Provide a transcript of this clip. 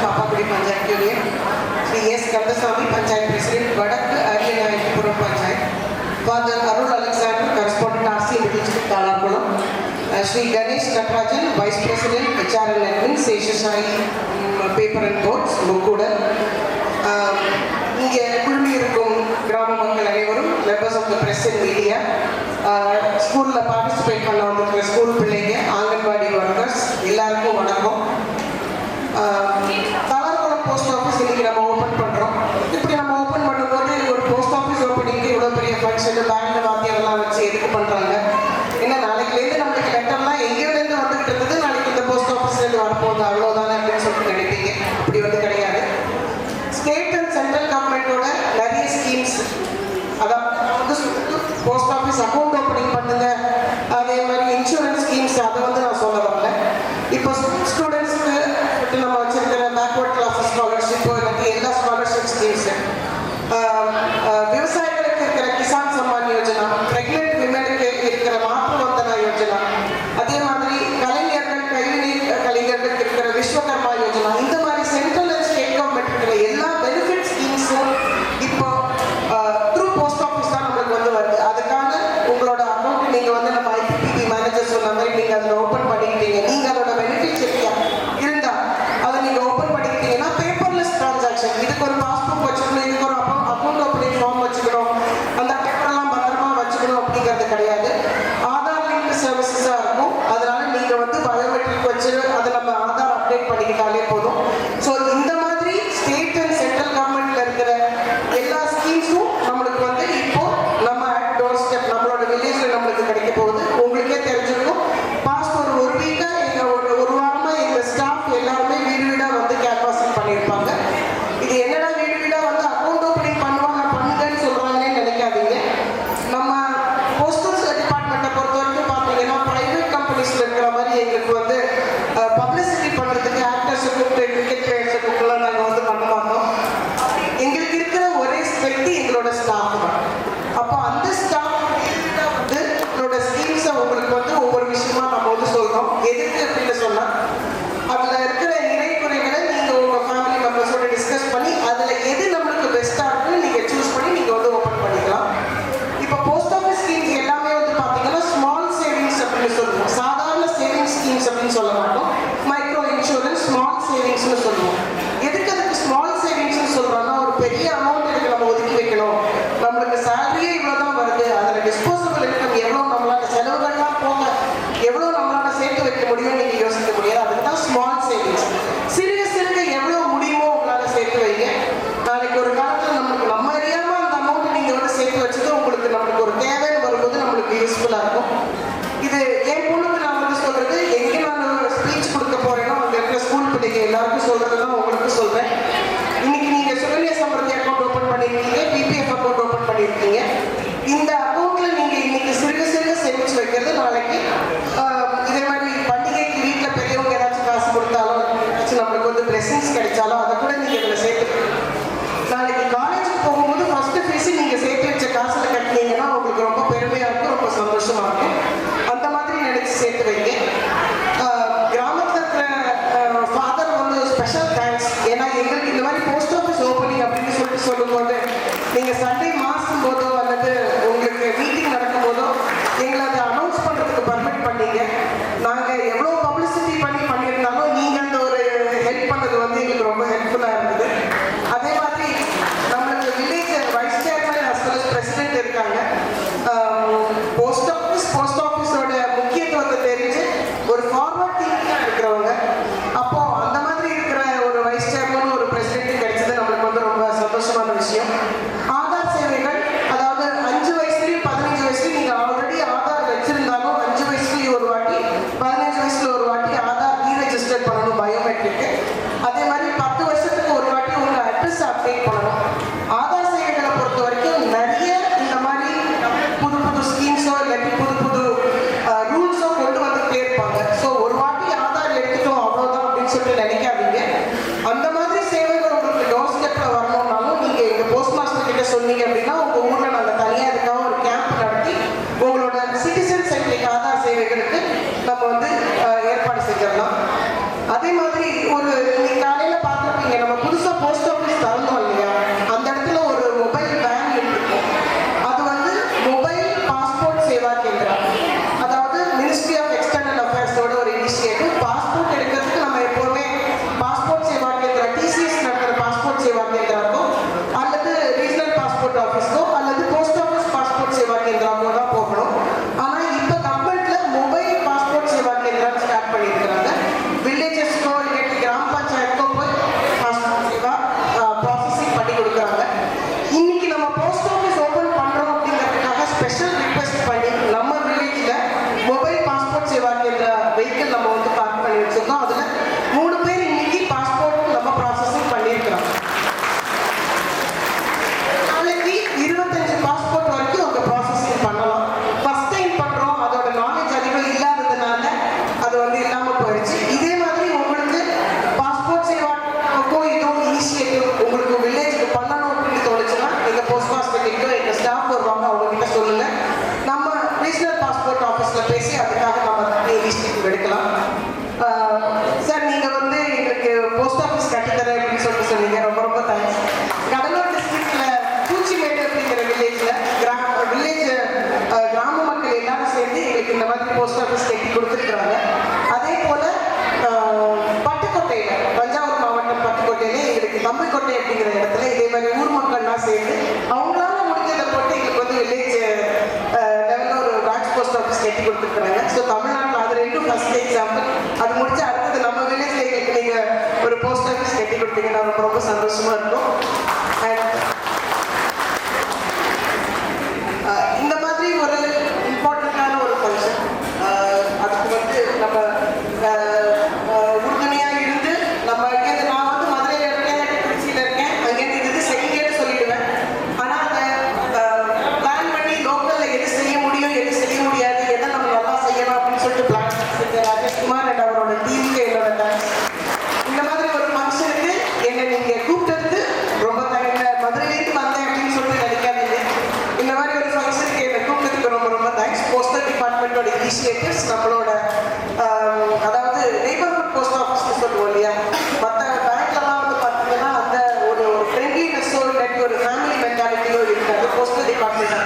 Papakudi Panchayat Union, Sri S. Kandasamy, Panchayat President, Vadakku Ariyanayapuram Panchayat, Father Arul Alexander, Correspondent RC Middle District, Kalakulam, Sri Ganesh Natarajan, Vice President, HR and Admin, Seshasai Paper and Boards, Mukkuda. இங்கே குழுமி இருக்கும் கிராம மக்கள் அனைவரும், members of the press and media, ஸ்கூலில் participate பண்ண வந்திருக்கிற school பிள்ளைங்க, ஆங்கன்வாடி ஒர்க்கர்ஸ் எல்லாருக்கும் வணக்கம். தலார்குளம் போஸ்ட் ஆஃபீஸ் இன்னைக்கு நம்ம ஓப்பன் பண்ணுறோம். இப்படி நம்ம ஓப்பன் பண்ணும்போது ஒரு போஸ்ட் ஆஃபீஸ் ஓப்பனிங்க்கு இவ்வளோ பெரிய ஃபங்க்ஷன் பேங்க் வாத்தியெல்லாம் வச்சு எதுக்கு பண்ணுறாங்க? ஏன்னா நாளைக்குலேருந்து நம்மளுக்கு லெட்டர்லாம் எங்கேயிலேருந்து வந்துகிட்டு இருந்தது, நாளைக்கு இந்த போஸ்ட் ஆஃபீஸ்லேருந்து வரப்போகுது அவ்வளோதானே அப்படின்னு சொல்லிட்டு நினைப்பீங்க. அப்படி வந்து கிடையாது. ஸ்டேட் அண்ட் சென்ட்ரல் கவர்மெண்ட்டோட நிறைய ஸ்கீம்ஸ், அதாவது போஸ்ட் ஆஃபீஸ் அக்கௌண்ட் ஓப்பனிங் பண்ணுங்க, அதே மாதிரி இன்சூரன்ஸ் ஸ்கீம்ஸ், அதை வந்து நான் சொல்ல வரல. இப்போ ஸ்டூடெண்ட்ஸுக்கு நம்ம வச்சிருக்கிற பேக்வர்ட் கிளாஸஸ் ஸ்காலர்ஷிப், எல்லா ஸ்காலர்ஷிப் ஸ்கீம்ஸு, விவசாயிகளுக்கு இருக்கிற கிசான் சம்மான் யோஜனா, பிரெக்னென்ட் விமனுக்கு இருக்கிற மாற்று வந்தனா யோஜனா, அதே மாதிரி கலைஞர்கள் கைவினை கலைஞர்களுக்கு இருக்கிற விஸ்வகர்மா யோஜனா, இந்த மாதிரி சென்ட்ரல் அண்ட் ஸ்டேட் கவர்மெண்ட் இருக்கிற எல்லா பெனிஃபிட் ஸ்கீம்ஸும் இப்போ த்ரூ போஸ்ட் ஆஃபீஸ் தான் நம்மளுக்கு வந்து வருது. அதுக்கான உங்களோட அக்கௌண்ட் நீங்கள் வந்து நம்ம ஐபிபிபி மேனேஜர் சொன்ன மாதிரி நீங்கள் அதில் ஓப்பன் பண்ணிக்கிட்டீங்க. நீங்கள் அதோட பெனிஃபிட்ஸ் இருந்தால் அதை நீங்கள் ஓப்பன் பண்ணிக்கிட்டீங்கன்னா பேப்பர்லெஸ் டிரான்சாக்ஷன். இதுக்கு ஒரு பாஸ்புக் வச்சுக்கணும், இதுக்கு ஒரு அக்கௌண்ட் ஓப்பனிங் ஃபார்ம் வச்சுக்கணும், அந்த பேப்பர்லாம் பத்திரமா வச்சுக்கணும் அப்படிங்கிறது கிடையாது. ஆதார் லிங்க் சர்வீசஸாக இருக்கும். அதனால நீங்கள் வந்து பயோமெட்ரிக் வச்சு அதை நம்ம ஆதார் அப்டேட் பண்ணிக்கிட்டாலே போதும். ஸோ இந்த மாதிரி ஸ்டேட் அண்ட் சென்ட்ரல் கவர்மெண்ட்ல இருக்கிற எல்லா ஸ்கீம்ஸும் நம்மளுக்கு வந்து இப்போ நம்ம டோர் ஸ்டெப் நம்மளோட வில்லேஜ்ல நம்மளுக்கு கிடைக்க போகுது. உங்களுக்கே தெரிஞ்சிருக்கும், பாஸ்ட் ஒரு வீக்கா ஒரு வாரமா எங்க ஸ்டாஃப் எல்லாருமே வீடு வீடா வந்து கேன்வாசிங் பண்ணியிருப்பாங்க. இது என்னடா வீடு வீடா வந்து அக்கௌண்ட் ஓப்பனிங் பண்ணுங்கன்னு சொல்றாங்கன்னு நினைக்காதீங்க. நம்ம போஸ்டல் டிபார்ட்மெண்ட்டை பொறுத்த வரைக்கும் பார்த்தீங்கன்னா பிரைவேட் கம்பெனிஸ்ல இருக்கிற மாதிரி எங்களுக்கு வந்து பப்ளிசிட்டி பண்றதுக்கு ஆக்டர்ஸை கூப்பிட்டு கிரிக்கெட் பிளேயர்ஸை கூப்பிட்டுலாம் நாங்கள் வந்து பண்ண மாட்டோம். எங்களுக்கு இருக்கிற ஒரே ஸ்பெக்ட் எங்களோட ஸ்டாஃப் தான். அப்போ அந்த ஸ்டாஃப் வந்து நம்மளோட ஸ்கீம்ஸை உங்களுக்கு வந்து ஒவ்வொரு விஷயமா நம்ம வந்து சொல்றோம். எதுக்கு அப்படின்னு சொன்னா, அதுல இருக்கிற நிறை குறைகளை நீங்க உங்க ஃபேமிலி மெம்பர்ஸோட டிஸ்கஸ் பண்ணி அதுல எது நம்மளுக்கு பெஸ்டா இருக்குன்னு நீங்க சூஸ் பண்ணி நீங்க வந்து ஓப்பன் பண்ணிக்கலாம். இப்போ போஸ்ட் ஆஃபீஸ் ஸ்கீம்ஸ் எல்லாமே வந்து பாத்தீங்கன்னா ஸ்மால் சேவிங்ஸ் அப்படின்னு சொல்லுவோம். சாதாரண சேவிங்ஸ் ஸ்கீம்ஸ் அப்படின்னு சொல்ல மாட்டோம். மைக்ரோ இன்சூரன்ஸ், ஸ்மால் சேவிங்ஸ்னு சொல்லுவோம். எதுக்கு அதுக்கு ஸ்மால் சேவிங்ஸ்னு சொல்றோம்னா, ஒரு பெரிய அமௌண்ட் இதுக்கு நம்ம ஒதுக்கி வைக்கணும், நம்மளுக்கு சேலரியே இவ்வளவுதான் வருது, அதுல டிஸ்போசபிள் இன்கம் எவ்வளவு, நம்மளால செலவுகள்லாம் போக எவ்வளவு நம்மளால சேர்த்து வைக்க முடியும் நீங்க யோசிக்க முடியாது. அதுதான் ஸ்மால் சேவிங்ஸ். சிறுக சிறுக எவ்வளவு முடியுமோ உங்களால சேர்த்து வைங்க. நாளைக்கு ஒரு காலத்துல நம்ம அறியாம அந்த அமௌண்ட் நீங்க வந்து சேர்த்து வச்சது உங்களுக்கு நம்மளுக்கு ஒரு தேவைன்னு வரும்போது நம்மளுக்கு யூஸ்ஃபுல்லா இருக்கும். இது என் பொண்ணுக்கு நான் வந்து சொல்றது, எங்க நான் ஸ்பீச் கொடுக்க போறேனோ அங்க இருக்கிற ஸ்கூல் பிள்ளைங்க எல்லாருக்கும் சொல்றதுதான் உங்களுக்கு சொல்றேன். இன்னைக்கு நீங்க சுகன்யா சமருத்தி அக்கௌண்ட் ஓப்பன் பண்ணிருக்கீங்க, பிபிஎஃப் அக்கௌண்ட் ஓப்பன் பண்ணிருக்கீங்க. இந்த அக்கௌண்ட்ல நீங்க இன்னைக்கு சிறுக சிறுக சேமிச்சு வைக்கிறது நாளைக்கு இதே மாதிரி பண்டிகைக்கு வீட்டுல பெரியவங்க ஏதாச்சும் காசு கொடுத்தாலும் நம்மளுக்கு வந்து பிளெஸிங்ஸ் கிடைச்சாலும் அதை கூட நீங்க இதுல சேர்த்து நாளைக்கு காலேஜுக்கு போகும்போது ஃபர்ஸ்ட் ஃபீஸ் நீங்க சேர்த்து வச்ச காசுல கட்டினீங்கன்னா உங்களுக்கு ரொம்ப பெருமையா இருக்கும், ரொம்ப சந்தோஷமா இருக்கும். அந்த மாதிரி நினைச்சு சேர்த்து வைங்க. கிராமத்துல இருக்கிற ஃபாதர் வந்து ஸ்பெஷல் தேங்க்ஸ். ஏன்னா எங்களுக்கு இந்த மாதிரி போஸ்ட் ஆஃபீஸ் ஓப்பனிங் அப்படின்னு சொல்லும்போது நீங்க சண்டே மாசும் போதோ அல்லது உங்களுக்கு அப்படிங்கிற வில்லேஜ் கிராம மக்கள் எல்லாரும் சேர்ந்து எங்களுக்கு இந்த மாதிரி போஸ்ட் ஆஃபீஸ் கட்டி கொடுத்துருக்குறாங்க. அதே போல பட்டுக்கோட்டையில, தஞ்சாவூர் மாவட்டம் பட்டுக்கோட்டையில எங்களுக்கு தம்பிக்கோட்டை அப்படிங்கிற இடத்துல இதே மாதிரி ஊர் மக்கள்லாம் சேர்ந்து அவங்களால முடிஞ்சதை போட்டு எங்களுக்கு வந்து வில்லேஜ் லெவலில் ஒரு பிரான்ச் போஸ்ட் ஆஃபீஸ் கட்டி கொடுத்துருக்குறாங்க. ஸோ தமிழ்நாட்டில் அது ரெண்டும் ஃபர்ஸ்ட் எக்ஸாம்பிள். அது முடிச்சு அடுத்தது நம்ம வில்லேஜ்ல எங்களுக்கு நீங்கள் ஒரு போஸ்ட் ஆஃபீஸ் கட்டி கொடுத்தீங்கன்னா ரொம்ப ரொம்ப சந்தோஷமா இருக்கும். இந்த மாதிரி ஒரு இம்பார்ட்டண்ட்டான ஒரு ஃபங்க்ஷன், அதுக்கு வந்து நம்ம உறுதுணையாக இருந்து நம்ம இங்கேருந்து, நான் வந்து மதுரையில் இருக்கேன், திருச்சியில் இருக்கேன், அங்கேருந்து இது செய்யுங்கன்னு சொல்லிடுவேன். ஆனால் அதை பிளான் பண்ணி லோக்கலில் எது செய்ய முடியும் எது செய்ய முடியாது, எதை நம்ம நல்லா செய்யலாம் அப்படின்னு சொல்லிட்டு பிளான் செஞ்ச ராஜேஷ்குமார் அண்ட் அவரோட டீமுக்கு என்னோட தேங்க்ஸ். இந்த மாதிரி ஒரு ஃபங்க்ஷனுக்கு என்னை நீங்கள் கூப்பிட்டதுக்கு ரொம்ப தேங்க்ஸ். மதுரையிலேருந்து வந்தேன் அப்படின்னு சொல்லிட்டு நினைக்காதீங்க. இந்த மாதிரி ஒரு ஃபங்க்ஷனுக்கு என்னை கூப்பிட்டதுக்கு ரொம்ப ரொம்ப தேங்க்ஸ். போஸ்டல் டிபார்ட்மெண்ட்டோட இனிஷியேட்டிவ்ஸ், நம்மளோட அதாவது நெய்பர்ஹுட் போஸ்ட் ஆஃபீஸ்னு சொல்லுவோம் இல்லையா, மற்ற பேங்க்லலாம் வந்து பார்த்தீங்கன்னா அந்த ஒரு ஃப்ரெண்ட்லினஸோ இல்லாட்டி ஒரு ஃபேமிலி மென்டாலிட்டியோ இருக்காது. Postal department